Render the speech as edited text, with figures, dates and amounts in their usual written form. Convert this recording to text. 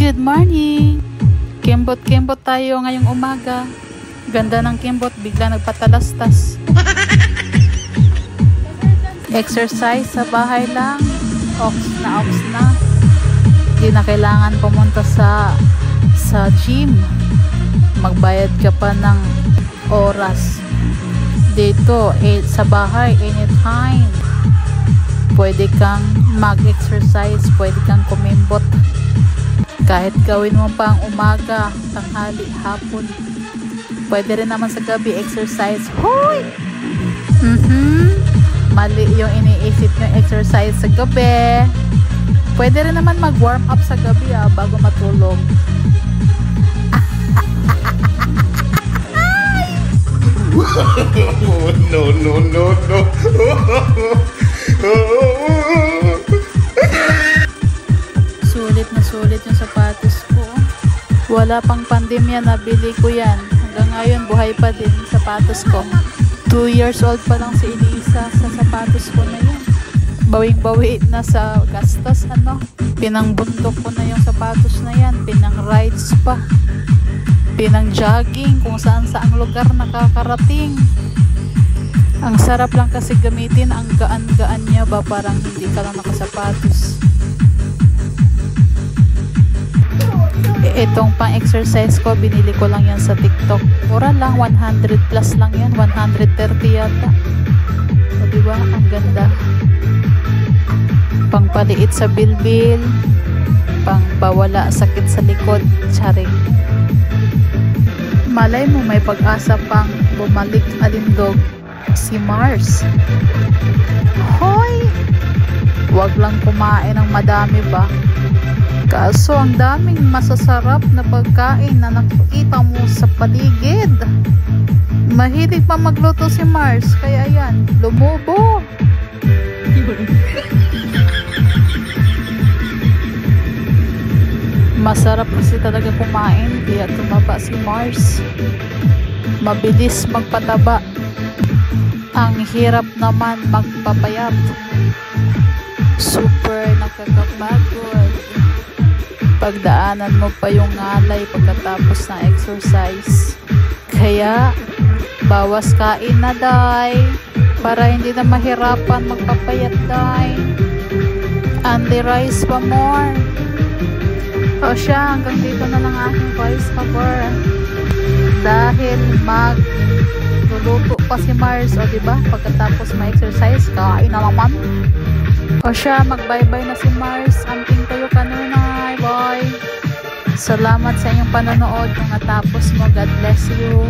Good morning! Kembot-kembot tayo ngayong umaga. Ganda ng kembot, bigla nagpatalastas. Exercise sa bahay lang. Ox na. Hindi na kailangan pumunta sa gym. Magbayad ka pa ng oras. Dito, sa bahay, anytime. Pwede kang mag-exercise, pwede kang kumimbot. Kahit gawin mo pang umaga, tanghali, hapon. Pwede rin naman sa gabi exercise. Hoy! Mali yung iniisip nyo exercise sa gabi. Pwede rin naman mag-warm up sa gabi bago matulog. No. Sulit yung sapatos ko. Wala pang pandemya, nabili ko yan. Hanggang ngayon buhay pa din yung sapatos ko. 2 years old pa lang si Elisa sa sapatos ko na yan. Bawing-bawi na sa gastos, pinangbundok ko na yung sapatos na yan. Pinang rides pa, pinang jogging, kung saan saang lugar nakakarating. Ang sarap lang kasi gamitin, ang gaan-gaan niya ba, parang hindi ka lang nakasapatos. Itong pang-exercise ko, binili ko lang yan sa TikTok. Mura lang, 100 plus lang yan, 130 yata. O diba, ang ganda. Pangpaliit sa bilbil, pangpawala sakit sa likod, charing. Malay mo may pag-asa pang bumalik alindog si Mars. Hoy! Huwag lang kumain ng madami ba? Kaso ang daming masasarap na pagkain na nakikita mo sa paligid. Mahilig pa magluto si Mars, kaya yan, lumubo. Masarap kasi talaga kumain, kaya tumaba si Mars. Mabilis magpataba. Ang hirap naman magpapayat. Super nakakapagod. Pagdaanan mo pa yung ngalay pagkatapos ng exercise. Kaya bawas kain na, day, para hindi na mahirapan magpapayat, day. Only rice pa more. O siya, hanggang dito na lang aking voice cover. Dahil magluluto pa si Mars, o diba, pagkatapos ma-exercise, kain na naman. O siya, mag-bye-bye na si Mars. Anting kayo kanunay, boy. Salamat sa inyong panonood. Kung natapos mo, God bless you.